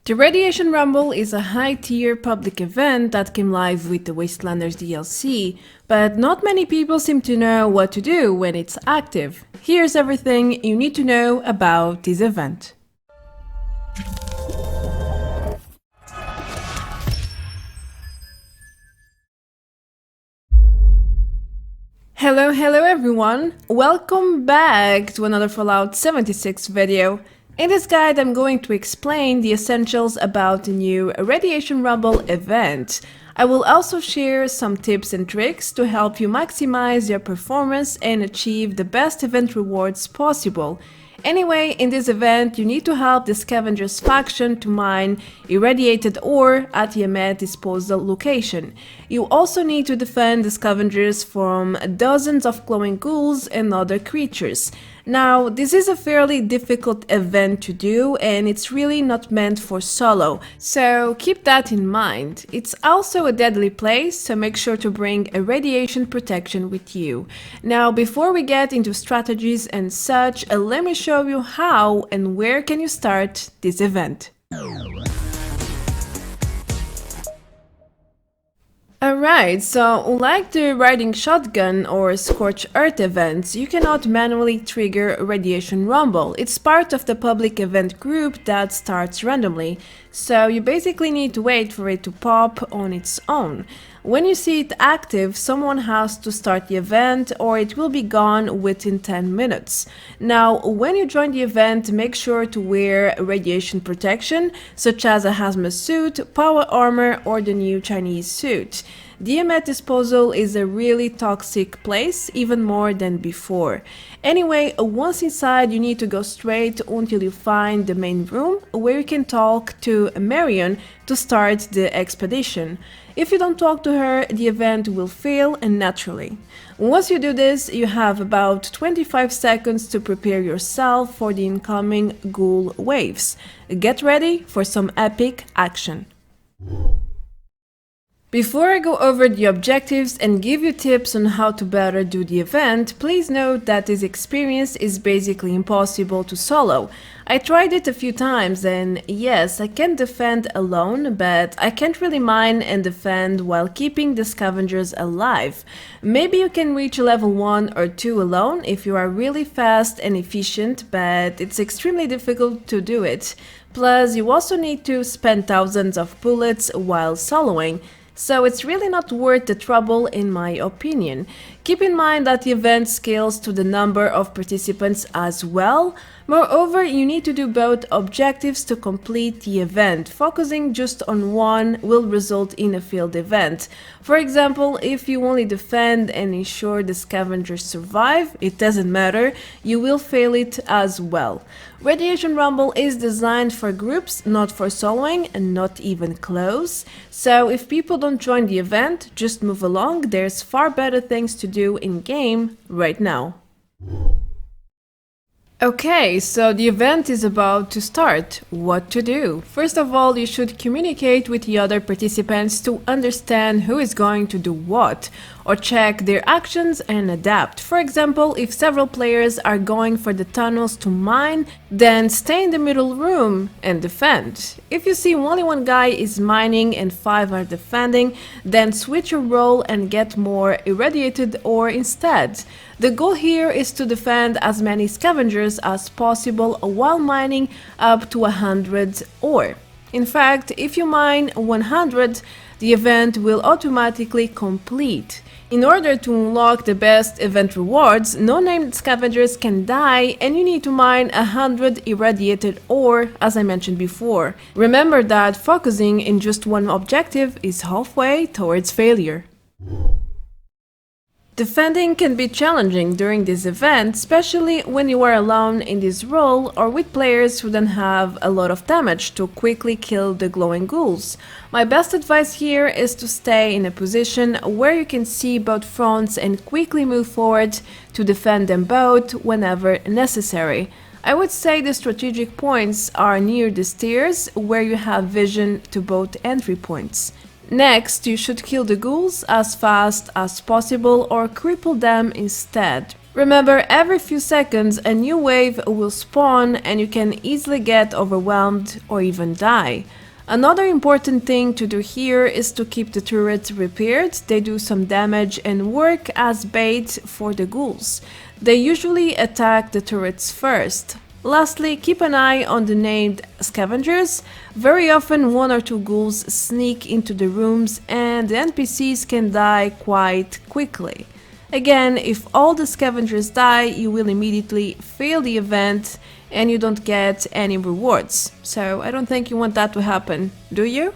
The Radiation Rumble is a high-tier public event that came live with the Wastelanders DLC, but not many people seem to know what to do when it's active. Here's everything you need to know about this event. Hello everyone! Welcome back to another Fallout 76 video. In this guide I'm going to explain the essentials about the new Radiation Rumble event. I will also share some tips and tricks to help you maximize your performance and achieve the best event rewards possible. Anyway, in this event you need to help the Scavengers faction to mine irradiated ore at the Yamet disposal location. You also need to defend the Scavengers from dozens of glowing ghouls and other creatures. Now, this is a fairly difficult event to do and it's really not meant for solo, so keep that in mind. It's also a deadly place, so make sure to bring a radiation protection with you. Now, before we get into strategies and such, let me show you how and where can you start this event. Alright, so like the riding shotgun or scorch earth events, you cannot manually trigger Radiation Rumble. It's part of the public event group that starts randomly, so you basically need to wait for it to pop on its own. When you see it active, someone has to start the event or it will be gone within 10 minutes. Now, when you join the event, make sure to wear radiation protection, such as a hazmat suit, power armor, or the new Chinese suit. The Yamet disposal is a really toxic place, even more than before. Anyway, once inside you need to go straight until you find the main room where you can talk to Marion to start the expedition. If you don't talk to her, the event will fail naturally. Once you do this, you have about 25 seconds to prepare yourself for the incoming ghoul waves. Get ready for some epic action. Before I go over the objectives and give you tips on how to better do the event, please note that this experience is basically impossible to solo. I tried it a few times and yes, I can defend alone, but I can't really mine and defend while keeping the scavengers alive. Maybe you can reach level 1 or 2 alone if you are really fast and efficient, but it's extremely difficult to do it. Plus, you also need to spend thousands of bullets while soloing. So it's really not worth the trouble in my opinion. Keep in mind that the event scales to the number of participants as well. Moreover, you need to do both objectives to complete the event. Focusing just on one will result in a failed event. For example, if you only defend and ensure the scavengers survive, it doesn't matter, you will fail it as well. Radiation Rumble is designed for groups, not for soloing, and not even close. So if people don't join the event, just move along, there's far better things to do in-game right now. Okay, so the event is about to start. What to do? First of all, you should communicate with the other participants to understand who is going to do what, or check their actions and adapt. For example, if several players are going for the tunnels to mine, then stay in the middle room and defend. If you see only one guy is mining and 5 are defending, then switch your role and get more irradiated ore instead. The goal here is to defend as many scavengers as possible while mining up to 100 ore. In fact, if you mine 100, the event will automatically complete. In order to unlock the best event rewards, no-named scavengers can die and you need to mine 100 irradiated ore, as I mentioned before. Remember that focusing in just one objective is halfway towards failure. Defending can be challenging during this event, especially when you are alone in this role or with players who don't have a lot of damage to quickly kill the glowing ghouls. My best advice here is to stay in a position where you can see both fronts and quickly move forward to defend them both whenever necessary. I would say the strategic points are near the stairs, where you have vision to both entry points. Next, you should kill the ghouls as fast as possible or cripple them instead. Remember, every few seconds a new wave will spawn and you can easily get overwhelmed or even die. Another important thing to do here is to keep the turrets repaired. They do some damage and work as bait for the ghouls. They usually attack the turrets first. Lastly, keep an eye on the named scavengers. Very often one or two ghouls sneak into the rooms and the NPCs can die quite quickly. Again, if all the scavengers die, you will immediately fail the event and you don't get any rewards. So I don't think you want that to happen, do you?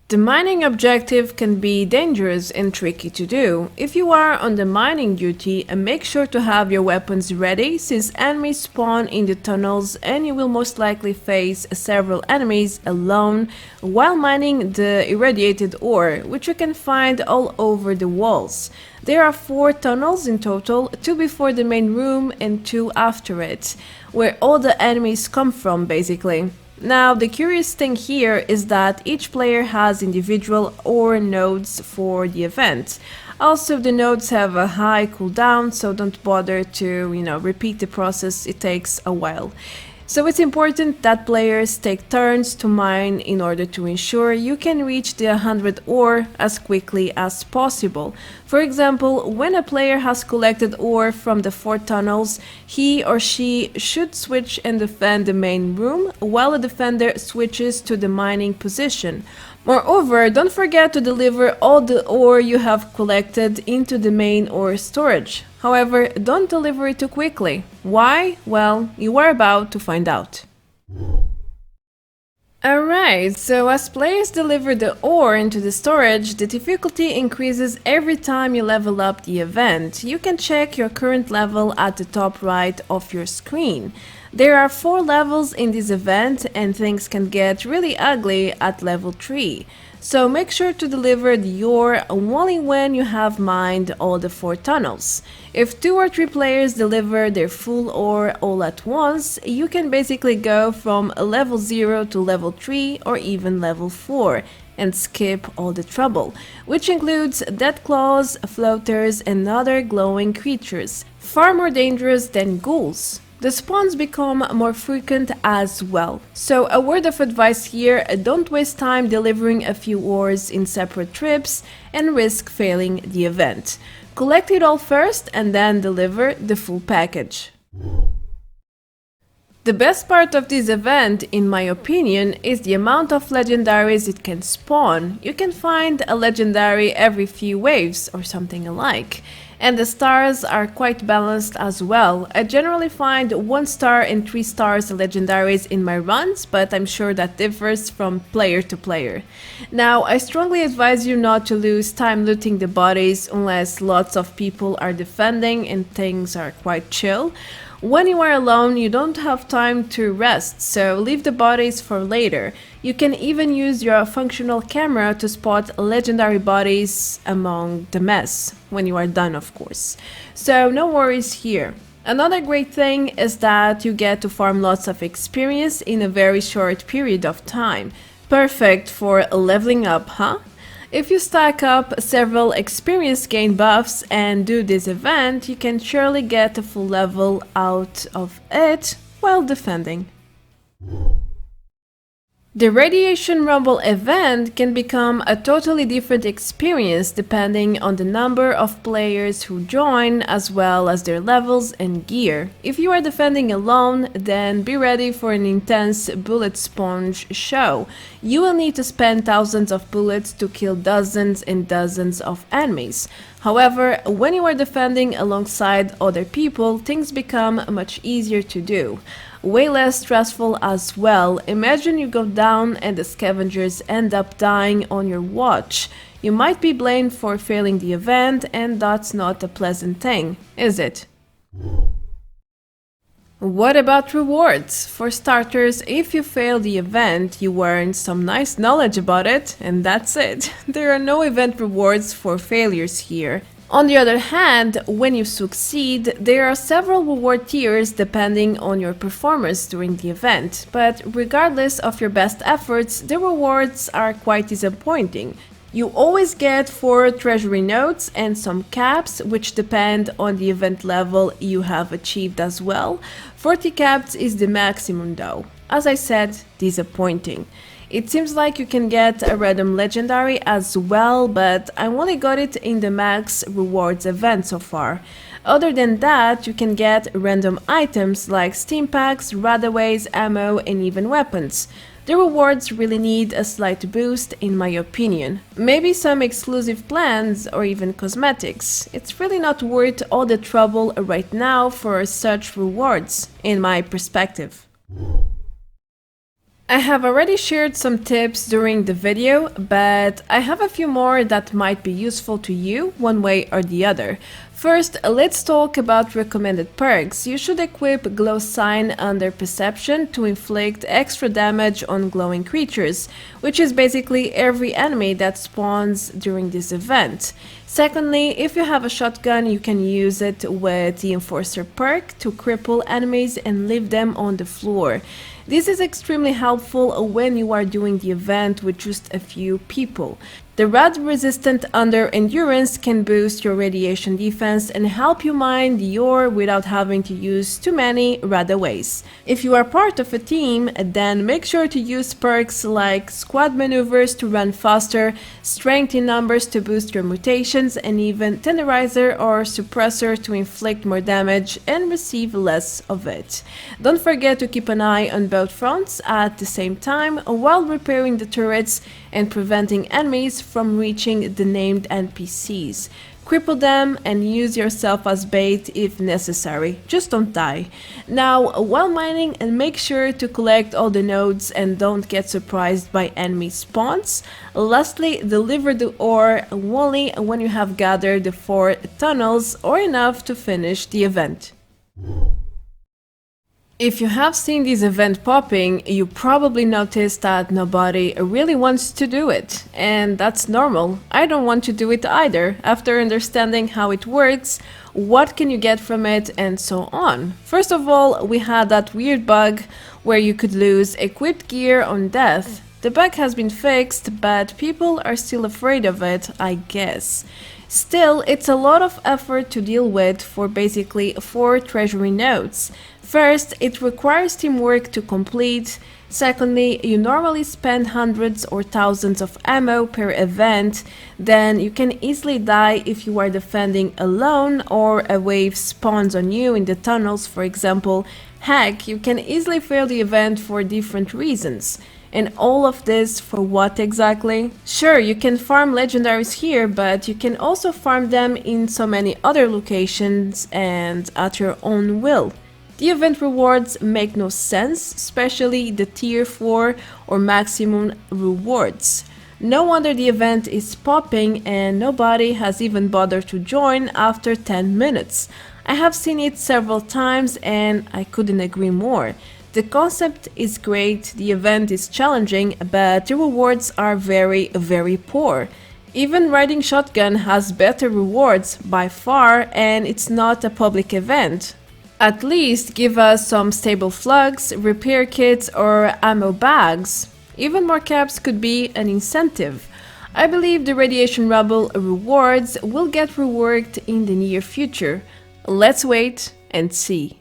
The mining objective can be dangerous and tricky to do. If you are on the mining duty, make sure to have your weapons ready, since enemies spawn in the tunnels and you will most likely face several enemies alone while mining the irradiated ore, which you can find all over the walls. There are 4 tunnels in total, 2 before the main room and 2 after it, where all the enemies come from basically. Now, the curious thing here is that each player has individual ore nodes for the event. Also, the nodes have a high cooldown, so don't bother to, repeat the process, it takes a while. So it's important that players take turns to mine in order to ensure you can reach the 100 ore as quickly as possible. For example, when a player has collected ore from the 4 tunnels, he or she should switch and defend the main room, while a defender switches to the mining position. Moreover, don't forget to deliver all the ore you have collected into the main ore storage. However, don't deliver it too quickly. Why? Well, you are about to find out. Alright, so as players deliver the ore into the storage, the difficulty increases every time you level up the event. You can check your current level at the top right of your screen. There are 4 levels in this event and things can get really ugly at level 3. So make sure to deliver the ore only when you have mined all the 4 tunnels. If 2 or 3 players deliver their full ore all at once, you can basically go from level 0 to level 3 or even level 4 and skip all the trouble, which includes dead claws, floaters and other glowing creatures, far more dangerous than ghouls. The spawns become more frequent as well. So a word of advice here, don't waste time delivering a few ores in separate trips and risk failing the event. Collect it all first and then deliver the full package. The best part of this event, in my opinion, is the amount of legendaries it can spawn. You can find a legendary every few waves or something alike. And the stars are quite balanced as well. I generally find 1 star and 3 stars legendaries in my runs, but I'm sure that differs from player to player. Now, I strongly advise you not to lose time looting the bodies unless lots of people are defending and things are quite chill. When you are alone, you don't have time to rest, so leave the bodies for later. You can even use your functional camera to spot legendary bodies among the mess, when you are done of course. So no worries here. Another great thing is that you get to farm lots of experience in a very short period of time. Perfect for leveling up, huh? If you stack up several experience gain buffs and do this event, you can surely get a full level out of it while defending. The Radiation Rumble event can become a totally different experience depending on the number of players who join as well as their levels and gear. If you are defending alone, then be ready for an intense bullet sponge show. You will need to spend thousands of bullets to kill dozens and dozens of enemies. However, when you are defending alongside other people, things become much easier to do. Way less stressful as well. Imagine you go down and the scavengers end up dying on your watch. You might be blamed for failing the event, and that's not a pleasant thing, is it? What about rewards? For starters, if you fail the event, you earn some nice knowledge about it, and that's it. There are no event rewards for failures here. On the other hand, when you succeed, there are several reward tiers depending on your performance during the event, but regardless of your best efforts, the rewards are quite disappointing. You always get 4 treasury notes and some caps, which depend on the event level you have achieved as well. 40 caps is the maximum though. As I said, disappointing. It seems like you can get a random legendary as well, but I only got it in the max rewards event so far. Other than that, you can get random items like steam packs, radaways, ammo, and even weapons. The rewards really need a slight boost in my opinion. Maybe some exclusive plans or even cosmetics. It's really not worth all the trouble right now for such rewards, in my perspective. I have already shared some tips during the video, but I have a few more that might be useful to you one way or the other. First, let's talk about recommended perks. You should equip Glow Sign under Perception to inflict extra damage on glowing creatures, which is basically every enemy that spawns during this event. Secondly, if you have a shotgun, you can use it with the Enforcer perk to cripple enemies and leave them on the floor. This is extremely helpful when you are doing the event with just a few people. The rad resistant under Endurance can boost your radiation defense and help you mine the ore without having to use too many radaways. If you are part of a team, then make sure to use perks like Squad Maneuvers to run faster, Strength in Numbers to boost your mutations, and even Tenderizer or Suppressor to inflict more damage and receive less of it. Don't forget to keep an eye on both fronts at the same time while repairing the turrets and preventing enemies from reaching the named NPCs. Cripple them and use yourself as bait if necessary, just don't die. Now, while mining, and make sure to collect all the nodes and don't get surprised by enemy spawns. Lastly, deliver the ore only when you have gathered the 4 tunnels or enough to finish the event. If you have seen this event popping, you probably noticed that nobody really wants to do it. And that's normal. I don't want to do it either, after understanding how it works, what can you get from it, and so on. First of all, we had that weird bug where you could lose equipped gear on death. The bug has been fixed, but people are still afraid of it, I guess. Still, it's a lot of effort to deal with for basically 4 treasury nodes. First, it requires teamwork to complete. Secondly, you normally spend hundreds or thousands of ammo per event. Then you can easily die if you are defending alone or a wave spawns on you in the tunnels, for example. Heck, you can easily fail the event for different reasons. And all of this for what exactly? Sure, you can farm legendaries here, but you can also farm them in so many other locations and at your own will. The event rewards make no sense, especially the tier 4 or maximum rewards. No wonder the event is popping and nobody has even bothered to join after 10 minutes. I have seen it several times and I couldn't agree more. The concept is great, the event is challenging, but the rewards are very, very poor. Even riding shotgun has better rewards by far, and it's not a public event. At least give us some stable slugs, repair kits or ammo bags. Even more caps could be an incentive. I believe the Radiation Rubble rewards will get reworked in the near future. Let's wait and see.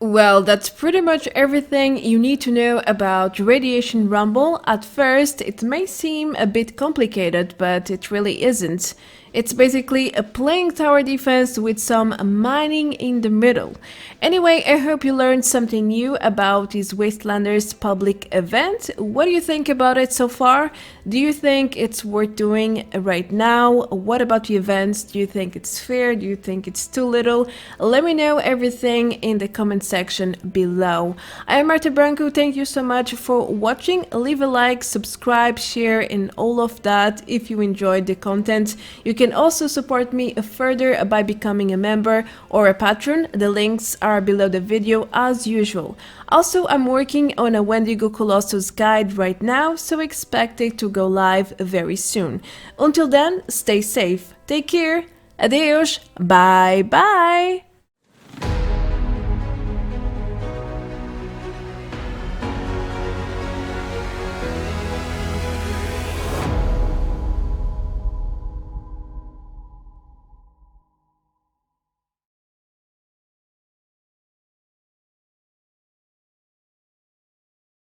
Well, that's pretty much everything you need to know about Radiation Rumble. At first, it may seem a bit complicated, but it really isn't. It's basically a playing tower defense with some mining in the middle. Anyway, I hope you learned something new about this Wastelanders public event. What do you think about it so far? Do you think it's worth doing right now? What about the events? Do you think it's fair? Do you think it's too little? Let me know everything in the comment section below. I am Marta Branco. Thank you so much for watching. Leave a like, subscribe, share, and all of that if you enjoyed the content. You can also support me further by becoming a member or a patron. The links are below the video as usual. Also, I'm working on a Wendigo Colossus guide right now, so expect it to go live very soon. Until then, stay safe, take care, adeus, bye bye!